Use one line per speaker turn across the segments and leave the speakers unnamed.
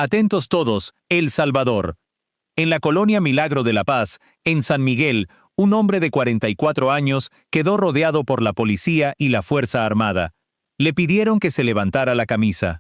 Atentos todos, El Salvador. En la colonia Milagro de la Paz, en San Miguel, un hombre de 44 años quedó rodeado por la policía y la Fuerza Armada. Le pidieron que se levantara la camisa.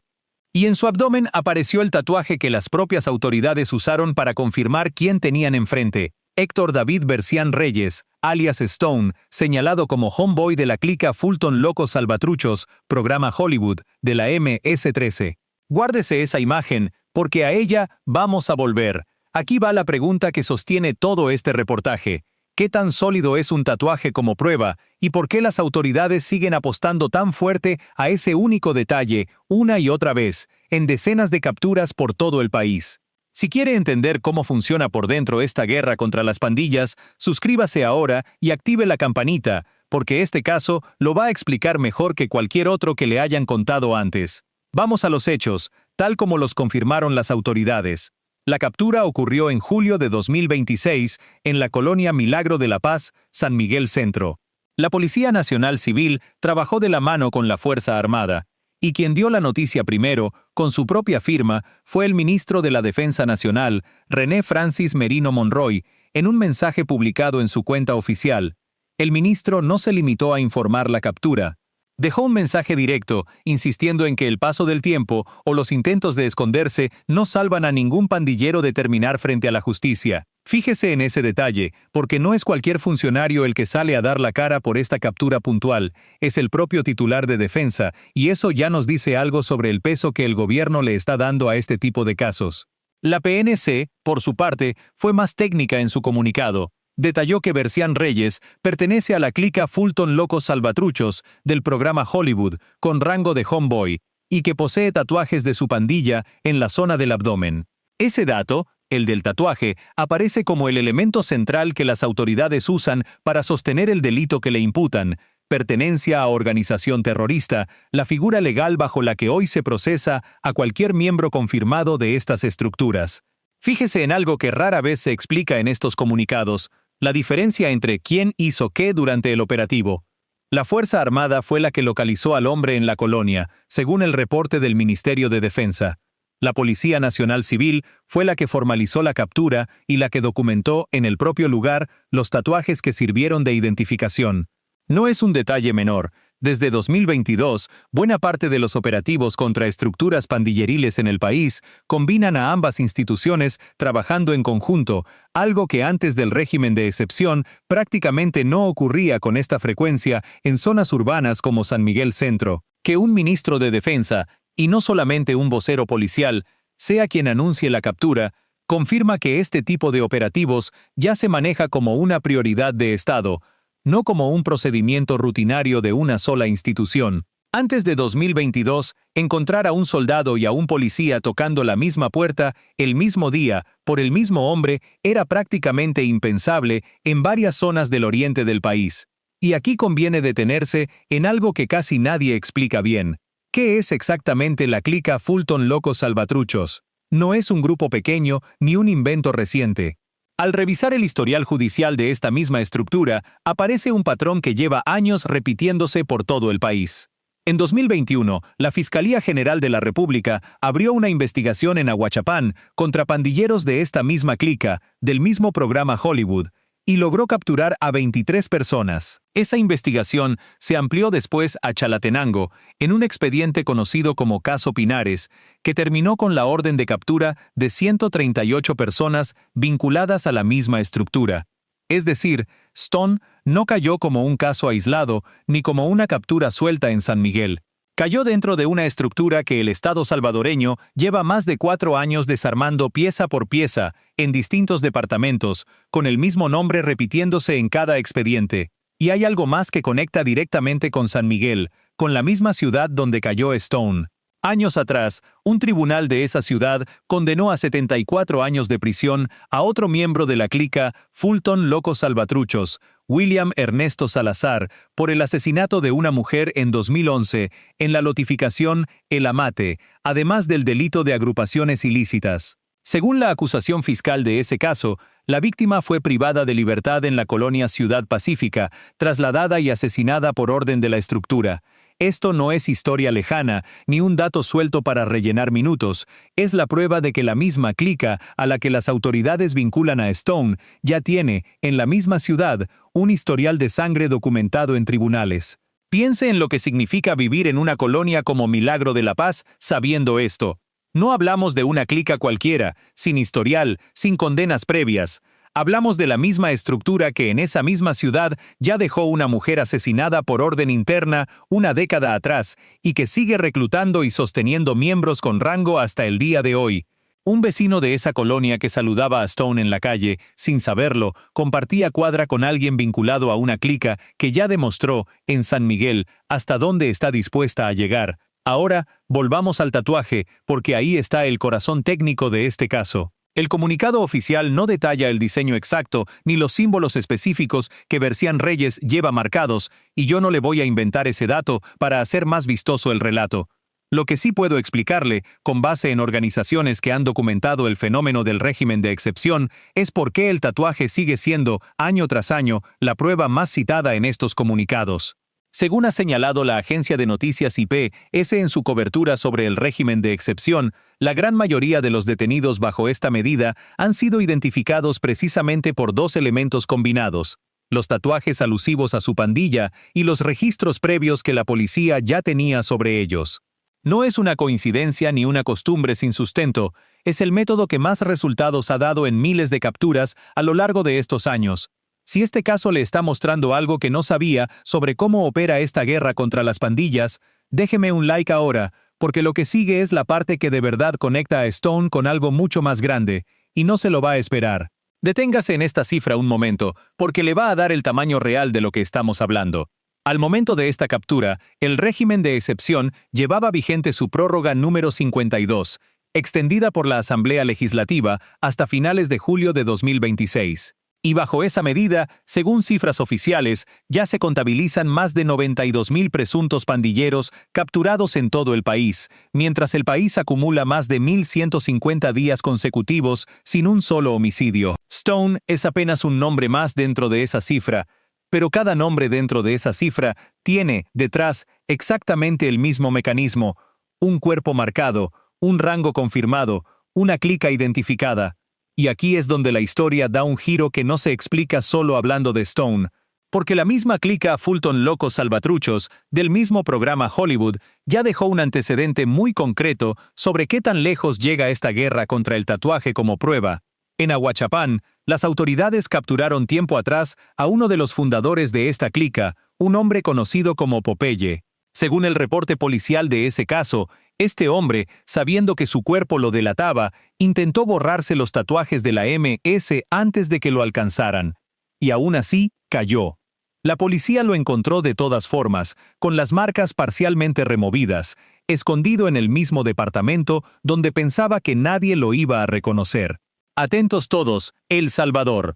Y en su abdomen apareció el tatuaje que las propias autoridades usaron para confirmar quién tenían enfrente: Héctor David Bercián Reyes, alias Stone, señalado como homeboy de la clica Fulton Locos Salvatruchos, programa Hollywood, de la MS-13. Guárdese esa imagen, porque a ella vamos a volver. Aquí va la pregunta que sostiene todo este reportaje. ¿Qué tan sólido es un tatuaje como prueba, y por qué las autoridades siguen apostando tan fuerte a ese único detalle, una y otra vez, en decenas de capturas por todo el país? Si quiere entender cómo funciona por dentro esta guerra contra las pandillas, suscríbase ahora y active la campanita, porque este caso lo va a explicar mejor que cualquier otro que le hayan contado antes. Vamos a los hechos, tal como los confirmaron las autoridades. La captura ocurrió en julio de 2026 en la colonia Milagro de la Paz, San Miguel Centro. La Policía Nacional Civil trabajó de la mano con la Fuerza Armada, y quien dio la noticia primero, con su propia firma, fue el ministro de la Defensa Nacional, René Francis Merino Monroy, en un mensaje publicado en su cuenta oficial. El ministro no se limitó a informar la captura. Dejó un mensaje directo, insistiendo en que el paso del tiempo o los intentos de esconderse no salvan a ningún pandillero de terminar frente a la justicia. Fíjese en ese detalle, porque no es cualquier funcionario el que sale a dar la cara por esta captura puntual, es el propio titular de defensa, y eso ya nos dice algo sobre el peso que el gobierno le está dando a este tipo de casos. La PNC, por su parte, fue más técnica en su comunicado. Detalló que Bercián Reyes pertenece a la clica Fulton Locos Salvatruchos del programa Hollywood, con rango de homeboy, y que posee tatuajes de su pandilla en la zona del abdomen. Ese dato, el del tatuaje, aparece como el elemento central que las autoridades usan para sostener el delito que le imputan: pertenencia a organización terrorista, la figura legal bajo la que hoy se procesa a cualquier miembro confirmado de estas estructuras. Fíjese en algo que rara vez se explica en estos comunicados: la diferencia entre quién hizo qué durante el operativo. La Fuerza Armada fue la que localizó al hombre en la colonia, según el reporte del Ministerio de Defensa. La Policía Nacional Civil fue la que formalizó la captura y la que documentó en el propio lugar los tatuajes que sirvieron de identificación. No es un detalle menor. Desde 2022, buena parte de los operativos contra estructuras pandilleriles en el país combinan a ambas instituciones trabajando en conjunto, algo que antes del régimen de excepción prácticamente no ocurría con esta frecuencia en zonas urbanas como San Miguel Centro. Que un ministro de Defensa, y no solamente un vocero policial, sea quien anuncie la captura, confirma que este tipo de operativos ya se maneja como una prioridad de Estado, no como un procedimiento rutinario de una sola institución. Antes de 2022, encontrar a un soldado y a un policía tocando la misma puerta el mismo día por el mismo hombre era prácticamente impensable en varias zonas del oriente del país. Y aquí conviene detenerse en algo que casi nadie explica bien. ¿Qué es exactamente la clica Fulton Locos Salvatruchos? No es un grupo pequeño ni un invento reciente. Al revisar el historial judicial de esta misma estructura, aparece un patrón que lleva años repitiéndose por todo el país. En 2021, la Fiscalía General de la República abrió una investigación en Ahuachapán contra pandilleros de esta misma clica, del mismo programa Hollywood, y logró capturar a 23 personas. Esa investigación se amplió después a Chalatenango, en un expediente conocido como Caso Pinares, que terminó con la orden de captura de 138 personas vinculadas a la misma estructura. Es decir, Stone no cayó como un caso aislado ni como una captura suelta en San Miguel. Cayó dentro de una estructura que el Estado salvadoreño lleva más de 4 años desarmando pieza por pieza, en distintos departamentos, con el mismo nombre repitiéndose en cada expediente. Y hay algo más que conecta directamente con San Miguel, con la misma ciudad donde cayó Stone. Años atrás, un tribunal de esa ciudad condenó a 74 años de prisión a otro miembro de la clica Fulton Locos Salvatruchos, William Ernesto Salazar, por el asesinato de una mujer en 2011 en la lotificación El Amate, además del delito de agrupaciones ilícitas. Según la acusación fiscal de ese caso, la víctima fue privada de libertad en la colonia Ciudad Pacífica, trasladada y asesinada por orden de la estructura. Esto no es historia lejana, ni un dato suelto para rellenar minutos, es la prueba de que la misma clica a la que las autoridades vinculan a Stone ya tiene, en la misma ciudad, un historial de sangre documentado en tribunales. Piense en lo que significa vivir en una colonia como Milagro de la Paz sabiendo esto. No hablamos de una clica cualquiera, sin historial, sin condenas previas. Hablamos de la misma estructura que en esa misma ciudad ya dejó una mujer asesinada por orden interna una década atrás y que sigue reclutando y sosteniendo miembros con rango hasta el día de hoy. Un vecino de esa colonia que saludaba a Stone en la calle, sin saberlo, compartía cuadra con alguien vinculado a una clica que ya demostró, en San Miguel, hasta dónde está dispuesta a llegar. Ahora, volvamos al tatuaje, porque ahí está el corazón técnico de este caso. El comunicado oficial no detalla el diseño exacto ni los símbolos específicos que Bercián Reyes lleva marcados, y yo no le voy a inventar ese dato para hacer más vistoso el relato. Lo que sí puedo explicarle, con base en organizaciones que han documentado el fenómeno del régimen de excepción, es por qué el tatuaje sigue siendo, año tras año, la prueba más citada en estos comunicados. Según ha señalado la agencia de noticias IP-S en su cobertura sobre el régimen de excepción, la gran mayoría de los detenidos bajo esta medida han sido identificados precisamente por dos elementos combinados: los tatuajes alusivos a su pandilla y los registros previos que la policía ya tenía sobre ellos. No es una coincidencia ni una costumbre sin sustento, es el método que más resultados ha dado en miles de capturas a lo largo de estos años. Si este caso le está mostrando algo que no sabía sobre cómo opera esta guerra contra las pandillas, déjeme un like ahora, porque lo que sigue es la parte que de verdad conecta a Stone con algo mucho más grande, y no se lo va a esperar. Deténgase en esta cifra un momento, porque le va a dar el tamaño real de lo que estamos hablando. Al momento de esta captura, el régimen de excepción llevaba vigente su prórroga número 52, extendida por la Asamblea Legislativa hasta finales de julio de 2026. Y bajo esa medida, según cifras oficiales, ya se contabilizan más de 92.000 presuntos pandilleros capturados en todo el país, mientras el país acumula más de 1.150 días consecutivos sin un solo homicidio. Stone es apenas un nombre más dentro de esa cifra, pero cada nombre dentro de esa cifra tiene, detrás, exactamente el mismo mecanismo: un cuerpo marcado, un rango confirmado, una clica identificada. Y aquí es donde la historia da un giro que no se explica solo hablando de Stone, porque la misma clica Fulton Locos Salvatruchos, del mismo programa Hollywood, ya dejó un antecedente muy concreto sobre qué tan lejos llega esta guerra contra el tatuaje como prueba. En Ahuachapán, las autoridades capturaron tiempo atrás a uno de los fundadores de esta clica, un hombre conocido como Popeye. Según el reporte policial de ese caso, este hombre, sabiendo que su cuerpo lo delataba, intentó borrarse los tatuajes de la MS antes de que lo alcanzaran. Y aún así, cayó. La policía lo encontró de todas formas, con las marcas parcialmente removidas, escondido en el mismo departamento donde pensaba que nadie lo iba a reconocer. Atentos todos, El Salvador.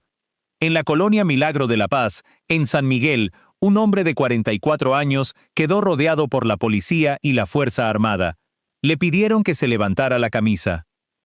En la colonia Milagro de la Paz, en San Miguel, un hombre de 44 años quedó rodeado por la policía y la Fuerza Armada. Le pidieron que se levantara la camisa.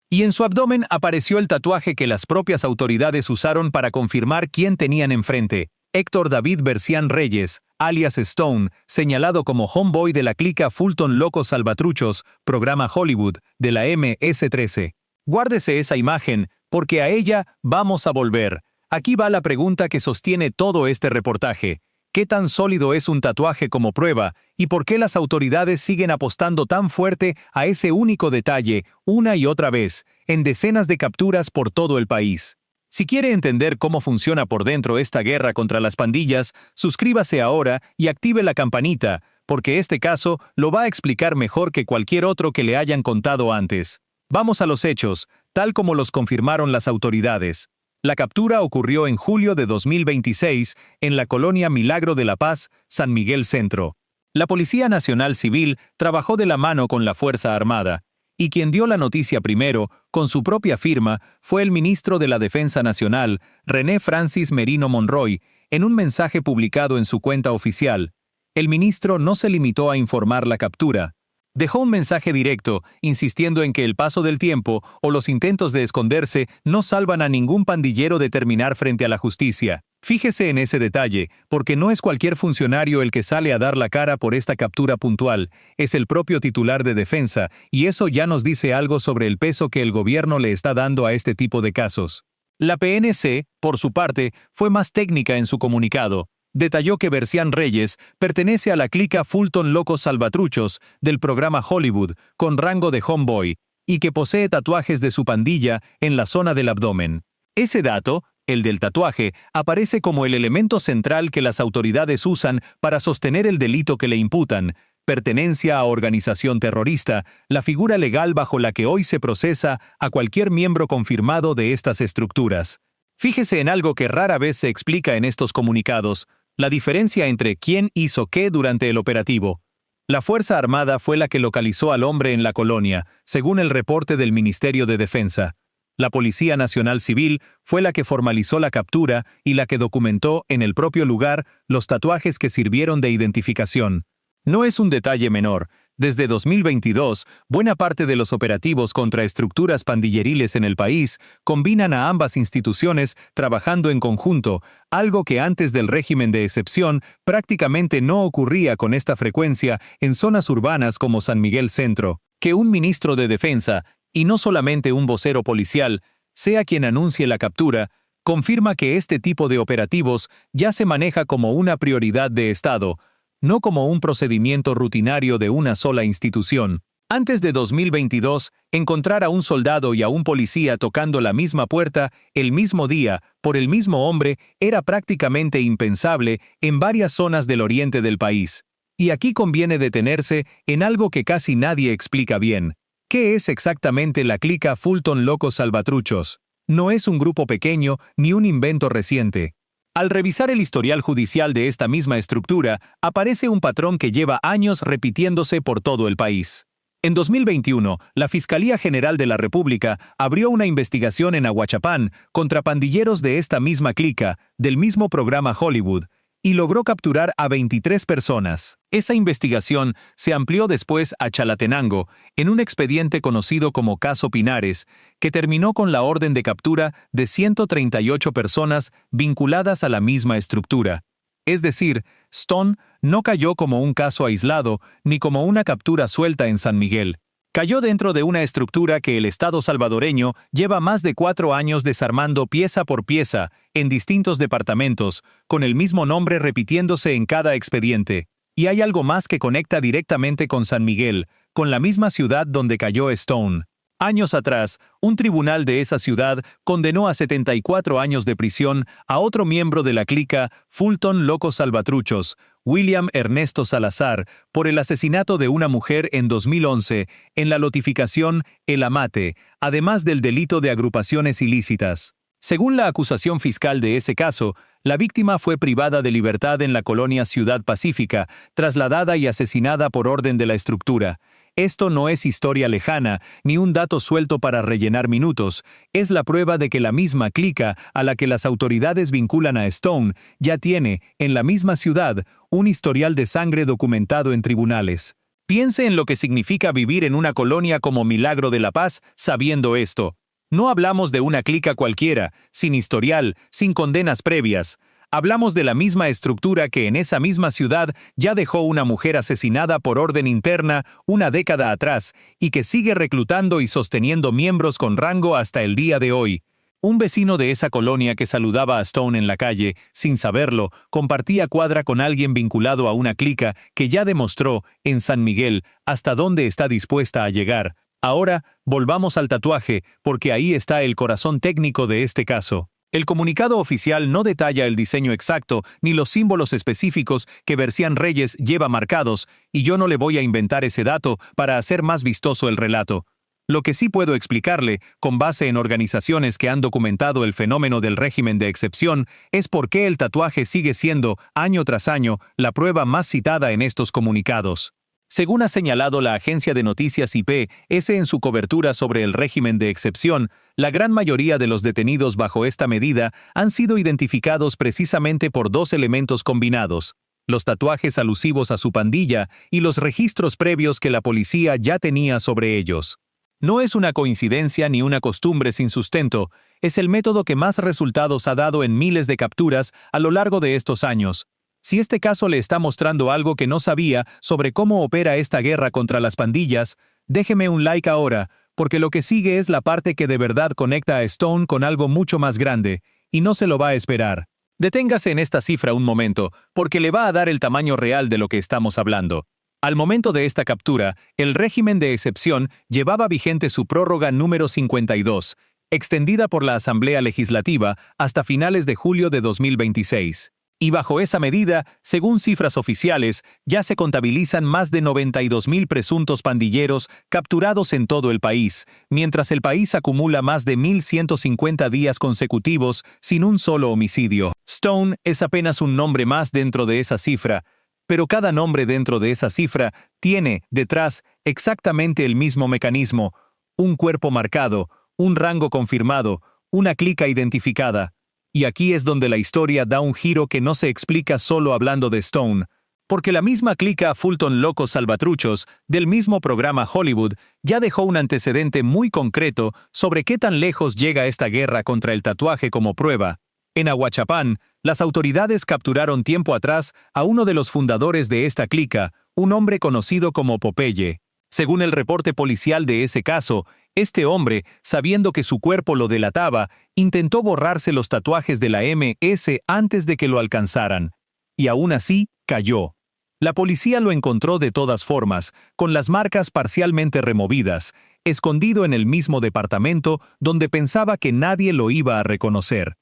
Y en su abdomen apareció el tatuaje que las propias autoridades usaron para confirmar quién tenían enfrente: Héctor David Bercián Reyes, alias Stone, señalado como homeboy de la clica Fulton Locos Salvatruchos, programa Hollywood, de la MS-13. Guárdese esa imagen, porque a ella vamos a volver. Aquí va la pregunta que sostiene todo este reportaje: ¿qué tan sólido es un tatuaje como prueba, y por qué las autoridades siguen apostando tan fuerte a ese único detalle, una y otra vez, en decenas de capturas por todo el país? Si quiere entender cómo funciona por dentro esta guerra contra las pandillas, suscríbase ahora y active la campanita, porque este caso lo va a explicar mejor que cualquier otro que le hayan contado antes. Vamos a los hechos, tal como los confirmaron las autoridades. La captura ocurrió en julio de 2026 en la colonia Milagro de la Paz, San Miguel Centro. La Policía Nacional Civil trabajó de la mano con la Fuerza Armada, y quien dio la noticia primero, con su propia firma, fue el ministro de la Defensa Nacional, René Francis Merino Monroy, en un mensaje publicado en su cuenta oficial. El ministro no se limitó a informar la captura. Dejó un mensaje directo, insistiendo en que el paso del tiempo o los intentos de esconderse no salvan a ningún pandillero de terminar frente a la justicia. Fíjese en ese detalle, porque no es cualquier funcionario el que sale a dar la cara por esta captura puntual, es el propio titular de defensa, y eso ya nos dice algo sobre el peso que el gobierno le está dando a este tipo de casos. La PNC, por su parte, fue más técnica en su comunicado. Detalló que Bercián Reyes pertenece a la clica Fulton Locos Salvatruchos del programa Hollywood, con rango de homeboy, y que posee tatuajes de su pandilla en la zona del abdomen. Ese dato, el del tatuaje, aparece como el elemento central que las autoridades usan para sostener el delito que le imputan, pertenencia a organización terrorista, la figura legal bajo la que hoy se procesa a cualquier miembro confirmado de estas estructuras. Fíjese en algo que rara vez se explica en estos comunicados, la diferencia entre quién hizo qué durante el operativo. La Fuerza Armada fue la que localizó al hombre en la colonia, según el reporte del Ministerio de Defensa. La Policía Nacional Civil fue la que formalizó la captura y la que documentó en el propio lugar los tatuajes que sirvieron de identificación. No es un detalle menor. Desde 2022, buena parte de los operativos contra estructuras pandilleriles en el país combinan a ambas instituciones trabajando en conjunto, algo que antes del régimen de excepción prácticamente no ocurría con esta frecuencia en zonas urbanas como San Miguel Centro. Que un ministro de Defensa, y no solamente un vocero policial, sea quien anuncie la captura, confirma que este tipo de operativos ya se maneja como una prioridad de Estado, no como un procedimiento rutinario de una sola institución. Antes de 2022, encontrar a un soldado y a un policía tocando la misma puerta el mismo día por el mismo hombre era prácticamente impensable en varias zonas del oriente del país. Y aquí conviene detenerse en algo que casi nadie explica bien. ¿Qué es exactamente la clica Fulton Locos Salvatruchos? No es un grupo pequeño ni un invento reciente. Al revisar el historial judicial de esta misma estructura, aparece un patrón que lleva años repitiéndose por todo el país. En 2021, la Fiscalía General de la República abrió una investigación en Ahuachapán contra pandilleros de esta misma clica, del mismo programa Hollywood, y logró capturar a 23 personas. Esa investigación se amplió después a Chalatenango, en un expediente conocido como Caso Pinares, que terminó con la orden de captura de 138 personas vinculadas a la misma estructura. Es decir, Stone no cayó como un caso aislado ni como una captura suelta en San Miguel. Cayó dentro de una estructura que el Estado salvadoreño lleva más de 4 años desarmando pieza por pieza, en distintos departamentos, con el mismo nombre repitiéndose en cada expediente. Y hay algo más que conecta directamente con San Miguel, con la misma ciudad donde cayó Stone. Años atrás, un tribunal de esa ciudad condenó a 74 años de prisión a otro miembro de la clica Fulton Locos Salvatruchos, William Ernesto Salazar, por el asesinato de una mujer en 2011 en la lotificación El Amate, además del delito de agrupaciones ilícitas. Según la acusación fiscal de ese caso, la víctima fue privada de libertad en la colonia Ciudad Pacífica, trasladada y asesinada por orden de la estructura. Esto no es historia lejana, ni un dato suelto para rellenar minutos, es la prueba de que la misma clica a la que las autoridades vinculan a Stone ya tiene, en la misma ciudad, un historial de sangre documentado en tribunales. Piense en lo que significa vivir en una colonia como Milagro de la Paz sabiendo esto. No hablamos de una clica cualquiera, sin historial, sin condenas previas. Hablamos de la misma estructura que en esa misma ciudad ya dejó una mujer asesinada por orden interna una década atrás y que sigue reclutando y sosteniendo miembros con rango hasta el día de hoy. Un vecino de esa colonia que saludaba a Stone en la calle, sin saberlo, compartía cuadra con alguien vinculado a una clica que ya demostró, en San Miguel, hasta dónde está dispuesta a llegar. Ahora, volvamos al tatuaje, porque ahí está el corazón técnico de este caso. El comunicado oficial no detalla el diseño exacto ni los símbolos específicos que Bercián Reyes lleva marcados, y yo no le voy a inventar ese dato para hacer más vistoso el relato. Lo que sí puedo explicarle, con base en organizaciones que han documentado el fenómeno del régimen de excepción, es por qué el tatuaje sigue siendo, año tras año, la prueba más citada en estos comunicados. Según ha señalado la agencia de noticias IP-S en su cobertura sobre el régimen de excepción, la gran mayoría de los detenidos bajo esta medida han sido identificados precisamente por dos elementos combinados: los tatuajes alusivos a su pandilla y los registros previos que la policía ya tenía sobre ellos. No es una coincidencia ni una costumbre sin sustento, es el método que más resultados ha dado en miles de capturas a lo largo de estos años. Si este caso le está mostrando algo que no sabía sobre cómo opera esta guerra contra las pandillas, déjeme un like ahora, porque lo que sigue es la parte que de verdad conecta a Stone con algo mucho más grande, y no se lo va a esperar. Deténgase en esta cifra un momento, porque le va a dar el tamaño real de lo que estamos hablando. Al momento de esta captura, el régimen de excepción llevaba vigente su prórroga número 52, extendida por la Asamblea Legislativa hasta finales de julio de 2026. Y bajo esa medida, según cifras oficiales, ya se contabilizan más de 92.000 presuntos pandilleros capturados en todo el país, mientras el país acumula más de 1.150 días consecutivos sin un solo homicidio. Stone es apenas un nombre más dentro de esa cifra, pero cada nombre dentro de esa cifra tiene, detrás, exactamente el mismo mecanismo: un cuerpo marcado, un rango confirmado, una clica identificada. Y aquí es donde la historia da un giro que no se explica solo hablando de Stone, porque la misma clica Fulton Locos Salvatruchos, del mismo programa Hollywood, ya dejó un antecedente muy concreto sobre qué tan lejos llega esta guerra contra el tatuaje como prueba. En Ahuachapán, las autoridades capturaron tiempo atrás a uno de los fundadores de esta clica, un hombre conocido como Popeye. Según el reporte policial de ese caso, este hombre, sabiendo que su cuerpo lo delataba, intentó borrarse los tatuajes de la MS antes de que lo alcanzaran. Y aún así, cayó. La policía lo encontró de todas formas, con las marcas parcialmente removidas, escondido en el mismo departamento donde pensaba que nadie lo iba a reconocer.